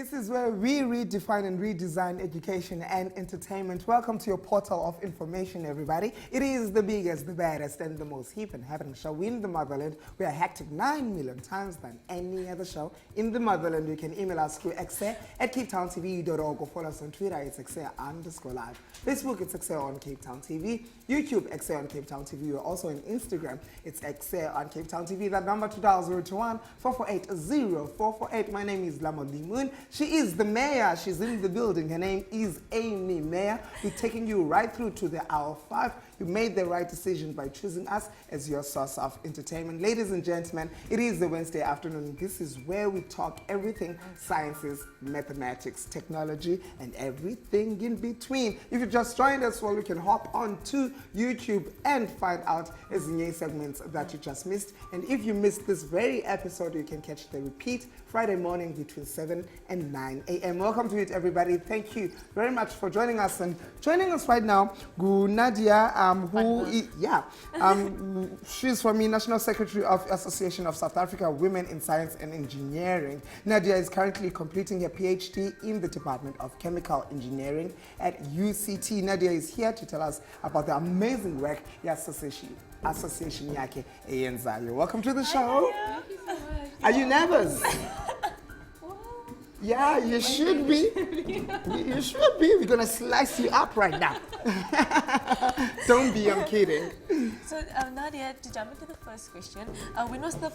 B: This is where we redefine and redesign education and entertainment. Welcome to your portal of information, everybody. It is the biggest, the baddest, and the most hip and happening show in the motherland. We are hectic 9 million times than any other show in the motherland. You can email us through ekse@capetowntv.org or follow us on Twitter. It's ekse_live. Facebook, it's Ekse on Cape Town TV. YouTube, Ekse on Cape Town TV. We're also on Instagram. It's Ekse on Cape Town TV. That number 2021-448-0448. My name is Llama Lee Moon. She is the mayor. She's in the building. Her name is Amy Meyer. We're taking you right through to the hour 5. You made the right decision by choosing us as your source of entertainment. Ladies and gentlemen, it is the Wednesday afternoon. This is where we talk everything sciences, mathematics, technology, and everything in between. If you just joined us, well, you can hop on to YouTube and find out as new segments that you just missed. And if you missed this very episode, you can catch the repeat Friday morning between 7 and 9 a.m. Welcome to it, everybody. Thank you very much for joining us. And joining us right now, Naadia, she's from the National Secretary of Association of South Africa Women in Science and Engineering. Naadia is currently completing her PhD in the Department of Chemical Engineering at UCT. Naadia is here to tell us about the amazing work the association yake eyenzayo. Welcome to the show.
F: Thank you so much.
B: Are you nervous? Yeah, you should be. You should be. We're gonna slice you up right now. Don't be, I'm kidding.
A: So, Naadia, to jump into the first question, when was the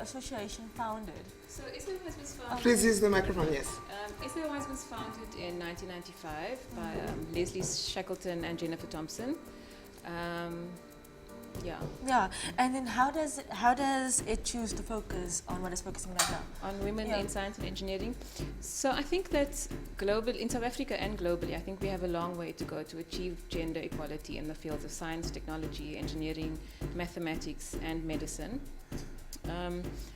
A: association founded?
I: So SAWISE was founded.
B: Please use the microphone, yes.
I: SAWISE was founded in 1995 by Leslie Shackleton and Jennifer Thompson.
A: Yeah, and then how does it choose to focus on what it's focusing right now?
I: On women in science and engineering. So I think that in South Africa and globally, I think we have a long way to go to achieve gender equality in the fields of science, technology, engineering, mathematics, and medicine.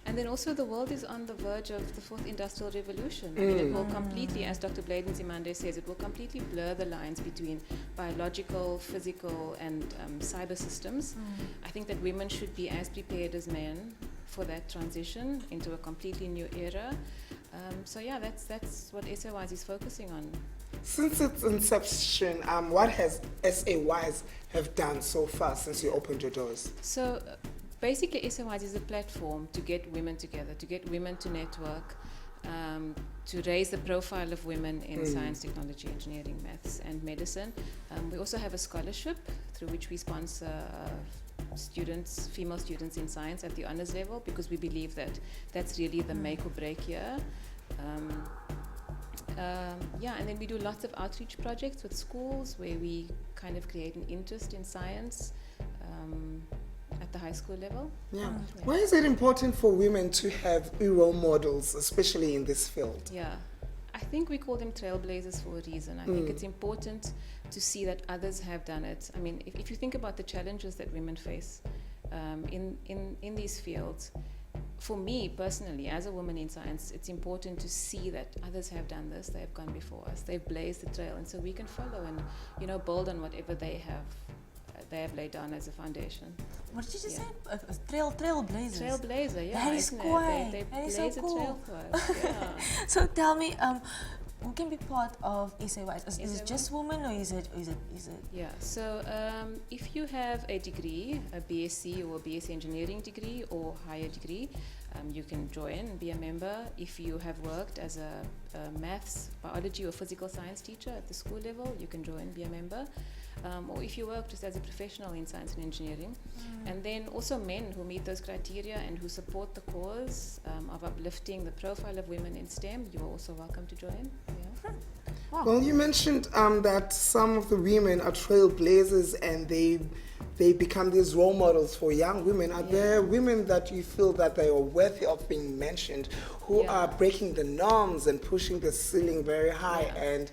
I: And then also the world is on the verge of the 4th Industrial Revolution. I mean, it will completely, as Dr. Bladen Zimande says, it will completely blur the lines between biological, physical, and cyber systems. I think that women should be as prepared as men for that transition into a completely new era. That's what SAWISE is focusing on.
B: Since its inception, what has SAWISE have done so far since you opened your doors?
I: So basically, SAWISE is a platform to get women together, to get women to network, to raise the profile of women in science, technology, engineering, maths, and medicine. We also have a scholarship through which we sponsor female students in science at the honors level, because we believe that that's really the make or break year. And then we do lots of outreach projects with schools where we kind of create an interest in science at the high school level.
B: Why is it important for women to have role models, especially in this field?
I: Yeah, I think we call them trailblazers for a reason. I think it's important to see that others have done it. I mean, if you think about the challenges that women face in these fields, for me personally, as a woman in science, it's important to see that others have done this, they've gone before us, they've blazed the trail, and so we can follow and, build on whatever they have laid down as a foundation.
A: What did you just say? Trailblazers.
I: Trailblazer, yeah.
A: That is quite.
I: They
A: that is
I: blaze
A: so
I: a
A: cool.
I: trail for us. Yeah.
A: So tell me, who can be part of SAWISE? Is it just women, or is it?
I: Yeah. So if you have a degree, a BSc or a BSc engineering degree or higher degree, you can join and be a member. If you have worked as a maths, biology, or physical science teacher at the school level, you can join and be a member. Or if you work just as a professional in science and engineering. And then also men who meet those criteria and who support the cause of uplifting the profile of women in STEM, you're also welcome to join. Yeah.
A: Wow.
B: Well, you mentioned that some of the women are trailblazers and they become these role models for young women. Are there women that you feel that they are worthy of being mentioned, who are breaking the norms and pushing the ceiling very high and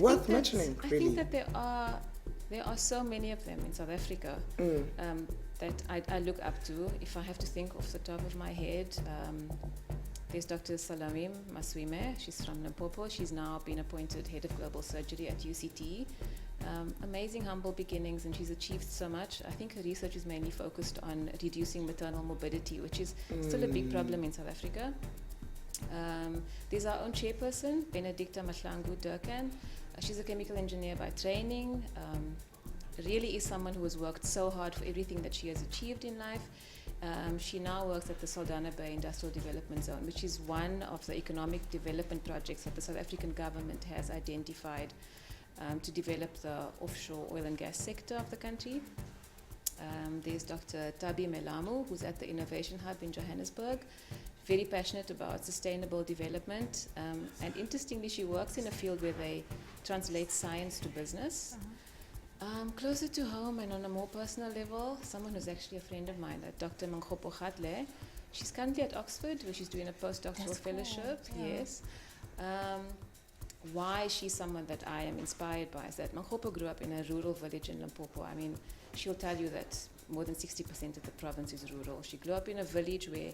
B: worth mentioning, really?
I: I think that there are so many of them in South Africa that I look up to. If I have to think off the top of my head, there's Dr. Salome Maswime. She's from Limpopo. She's now been appointed head of global surgery at UCT. Amazing, humble beginnings, and she's achieved so much. I think her research is mainly focused on reducing maternal morbidity, which is still a big problem in South Africa. There's our own chairperson, Benedicta Mahlangu Durkan. She's a chemical engineer by training. Really is someone who has worked so hard for everything that she has achieved in life. She now works at the Saldanha Bay Industrial Development Zone, which is one of the economic development projects that the South African government has identified to develop the offshore oil and gas sector of the country. There's Dr. Tabi Melamu, who's at the Innovation Hub in Johannesburg, very passionate about sustainable development. And interestingly, she works in a field where they translate science to business. Closer to home and on a more personal level, someone who's actually a friend of mine, Dr. Manggopo. She's currently at Oxford, where she's doing a postdoctoral fellowship.
A: Cool. Yeah.
I: Yes. Why she's someone that I am inspired by is that Manggopo grew up in a rural village in Limpopo. I mean, she'll tell you that more than 60% of the province is rural. She grew up in a village where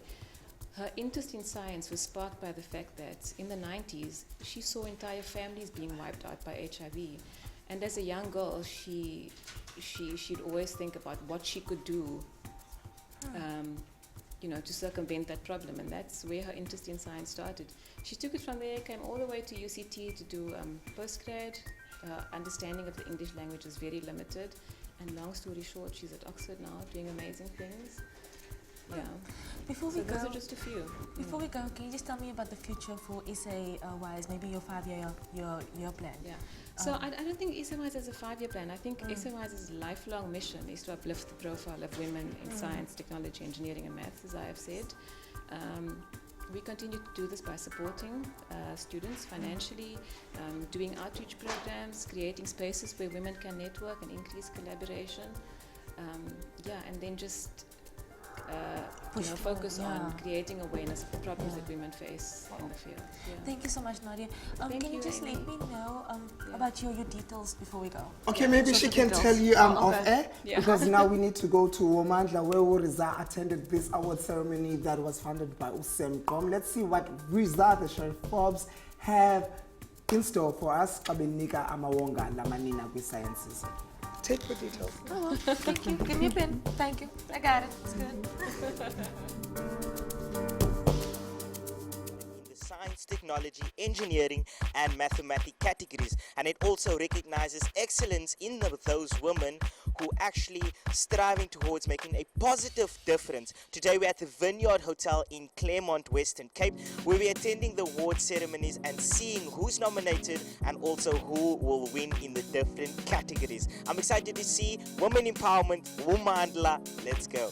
I: her interest in science was sparked by the fact that in the 90s, she saw entire families being wiped out by HIV. And as a young girl, she'd always think about what she could do, to circumvent that problem. And that's where her interest in science started. She took it from there, came all the way to UCT to do postgrad. Her understanding of the English language is very limited. And long story short, she's at Oxford now doing amazing things. Yeah. Those are just a few.
A: Before we go, can you just tell me about the future for SAWISE, maybe your 5-year plan?
I: Yeah. So I don't think SAWISE has a 5-year plan. I think SAWISE's lifelong mission is to uplift the profile of women in science, technology, engineering and maths, as I have said. We continue to do this by supporting students financially, doing outreach programs, creating spaces where women can network and increase collaboration. And then just focus on creating awareness of the problems that women face in the field. Yeah.
A: Thank you so much, Naadia. Can you just let me know about your details before we go?
B: Okay, maybe she can tell you off air, because now we need to go to Womandla, where Rezah attended this award ceremony that was funded by Sam Gqomo. Let's see what Rezah, the Sheriff Forbes, have in store for us. Kabenika amawonga lamanina with sciences. Take the details.
A: Oh, well, thank you. Give me a pen. Thank you. I got it. It's good.
J: Science, technology, engineering, and mathematics categories, and it also recognizes excellence in those women who actually striving towards making a positive difference. Today we're at the Vineyard Hotel in Claremont, Western Cape. We'll be attending the award ceremonies and seeing who's nominated and also who will win in the different categories. I'm excited to see women empowerment, Womandla. Let's go.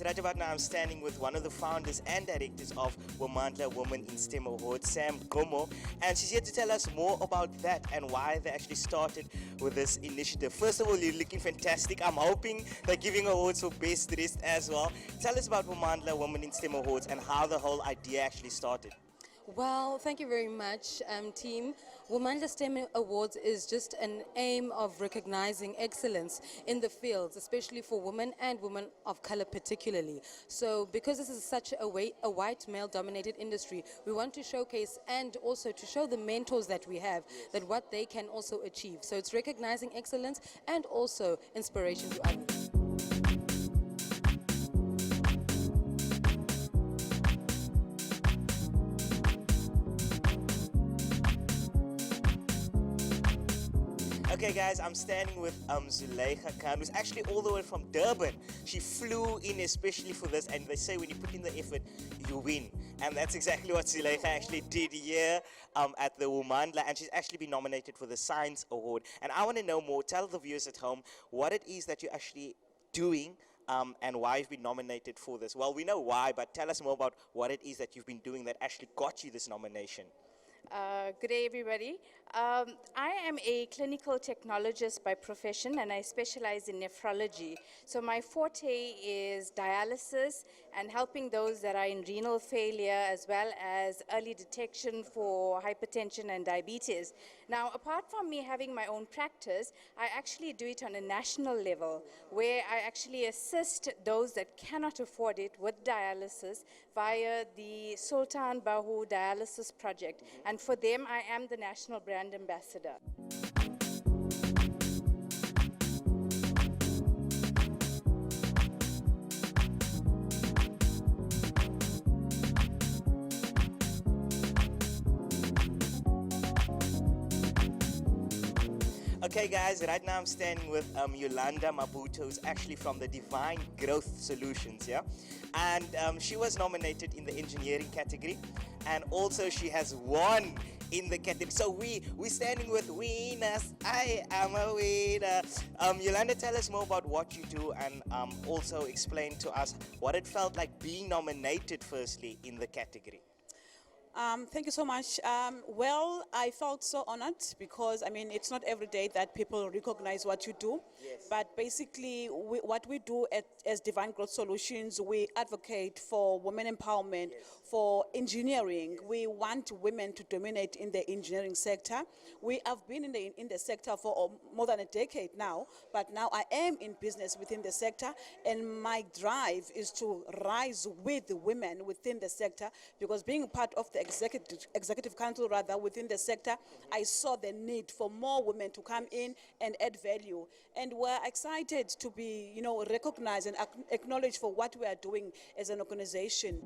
J: Right about now, I'm standing with one of the founders and directors of Womandla Women in STEM Awards, Sam Gqomo, and she's here to tell us more about that and why they actually started with this initiative. First of all, you're looking fantastic. I'm hoping they're giving awards for best dressed as well. Tell us about Womandla Women in STEM Awards and how the whole idea actually started.
K: Well, thank you very much, team. Womandla STEM Awards is just an aim of recognizing excellence in the fields, especially for women and women of color particularly. So because this is such a white male-dominated industry, we want to showcase and also to show the mentors that we have that what they can also achieve. So it's recognizing excellence and also inspiration to others.
J: Okay guys, I'm standing with Zulekha Khan, who's actually all the way from Durban. She flew in especially for this, and they say when you put in the effort, you win. And that's exactly what Zulekha actually did here at the Womandla, and she's actually been nominated for the Science Award. And I want to know more, tell the viewers at home what it is that you're actually doing and why you've been nominated for this. Well, we know why, but tell us more about what it is that you've been doing that actually got you this nomination.
L: Good day, everybody. I am a clinical technologist by profession and I specialize in nephrology. So my forte is dialysis and helping those that are in renal failure as well as early detection for hypertension and diabetes. Now, apart from me having my own practice, I actually do it on a national level where I actually assist those that cannot afford it with dialysis via the Sultan Bahu Dialysis Project. And for them, I am the national brand ambassador.
J: Okay guys, right now I'm standing with Yolanda Mabuto, who's actually from the Divine Growth Solutions, yeah? And she was nominated in the engineering category, and also she has won in the category. So we're standing with winners. I am a winner. Yolanda, tell us more about what you do, and also explain to us what it felt like being nominated firstly in the category.
M: Thank you so much. Well, I felt so honored because, I mean, it's not every day that people recognize what you do.
J: Yes.
M: But basically, what we do as Divine Growth Solutions, we advocate for women empowerment, yes, for engineering. Yes. We want women to dominate in the engineering sector. We have been in the sector for more than a decade now, but now I am in business within the sector, and my drive is to rise with the women within the sector, because being part of the executive council rather within the sector, I saw the need for more women to come in and add value, and we're excited to be, you know, recognized and acknowledged for what we are doing as an organization.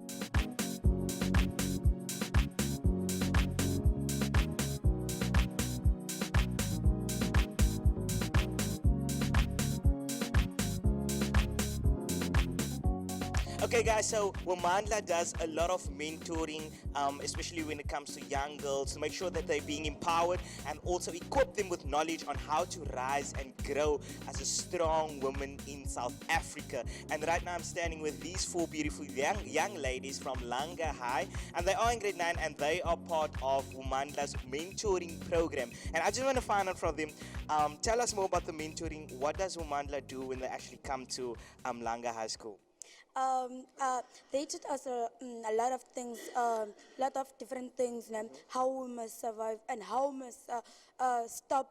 J: Okay guys, so Womandla does a lot of mentoring, especially when it comes to young girls, to make sure that they're being empowered and also equip them with knowledge on how to rise and grow as a strong woman in South Africa. And right now I'm standing with these four beautiful young ladies from Langa High, and they are in grade 9 and they are part of Womandla's mentoring program. And I just want to find out from them, tell us more about the mentoring. What does Womandla do when they actually come to Langa High School?
N: They taught us a lot of things, lot of different things, how we must survive and how we must stop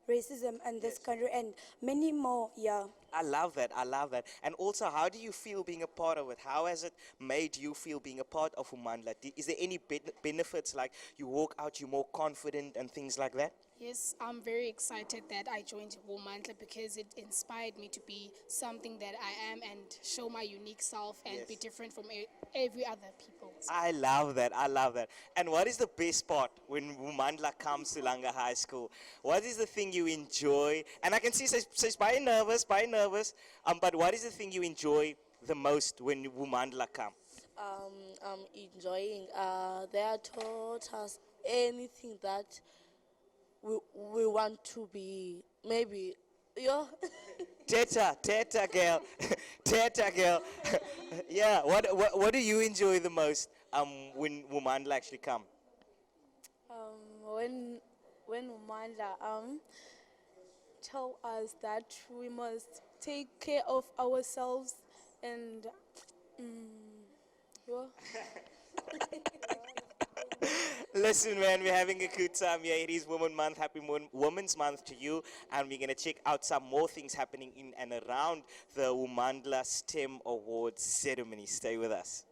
N: racism in this country and many more, yeah.
J: I love that, I love that. And also, how do you feel being a part of it? How has it made you feel being a part of Womandla? Is there any benefits, like you walk out, you're more confident and things like that?
O: Yes, I'm very excited that I joined Womandla because it inspired me to be something that I am and show my unique self and
J: Yes.
O: be different from every other people.
J: I love that, I love that. And what is the best part when Womandla comes to Langa High School? What is the thing you enjoy? And I can see she's quite nervous, but what is the thing you enjoy the most when Womandla come?
N: Enjoying, they are taught us anything that we want to be, maybe, yeah.
J: Teta girl, teta girl. Yeah, what do you enjoy the most when Womandla actually come?
N: When Womandla tell us that we must take care of ourselves and yeah.
J: Listen, man, we're having a good time here. It is Women's Month. Happy Women's Month to you. And we're going to check out some more things happening in and around the Womandla STEM Awards ceremony. Stay with us.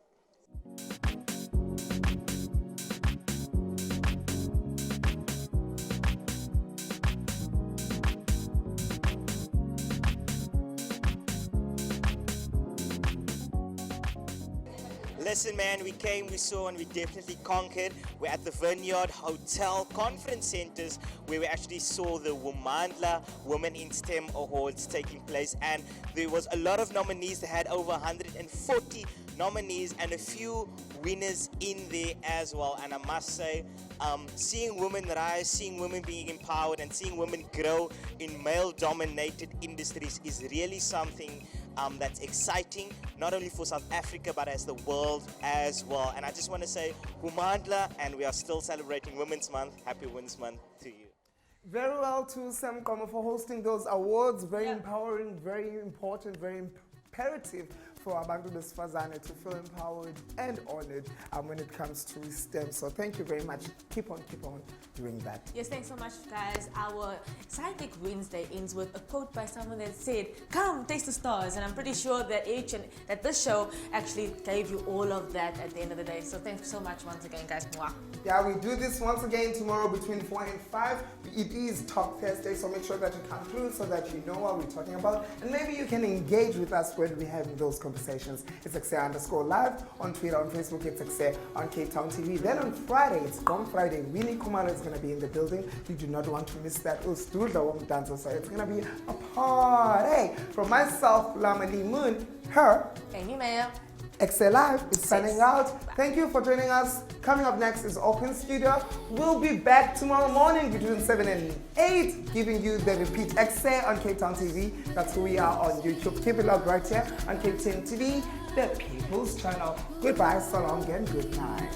J: Listen, man, we came, we saw, and we definitely conquered. We're at the Vineyard Hotel Conference Centers, where we actually saw the Womandla Women in STEM Awards taking place. And there was a lot of nominees. They had over 140 nominees and a few winners in there as well. And I must say, seeing women rise, seeing women being empowered, and seeing women grow in male-dominated industries is really something that's exciting, not only for South Africa, but as the world as well. And I just want to say, Womandla, and we are still celebrating Women's Month. Happy Women's Month to you.
B: Very well to Sam Gqomo for hosting those awards. Very empowering, very important, very imperative for Abantu Besifazane to feel empowered and honored when it comes to STEM. So thank you very much. Keep on doing that.
A: Yes, thanks so much, guys. Our Scientific Wednesday ends with a quote by someone that said, "Come, taste the stars." And I'm pretty sure that that this show actually gave you all of that at the end of the day. So thanks so much once again, guys. Mwah.
B: Yeah, we do this once again tomorrow between 4 and 5. It is Talk Thursday, so make sure that you come through so that you know what we're talking about. And maybe you can engage with us when we have those conversations. It's Ekse_live on Twitter, on Facebook, it's Ekse on Cape Town TV. Then on Friday, it's Gone Friday. Winnie Kumalo is going to be in the building. You do not want to miss that. So it's going to be a party. From myself, Llama Lee Moon, her,
A: Amy Meyer.
B: Ekse Live is signing out. Thank you for joining us. Coming up next is Open Studio. We'll be back tomorrow morning between 7 and 8, giving you the repeat Ekse on Cape Town TV. That's who we are on YouTube. Keep it locked right here on Cape Town TV, the People's Channel. Goodbye, so long, and good night.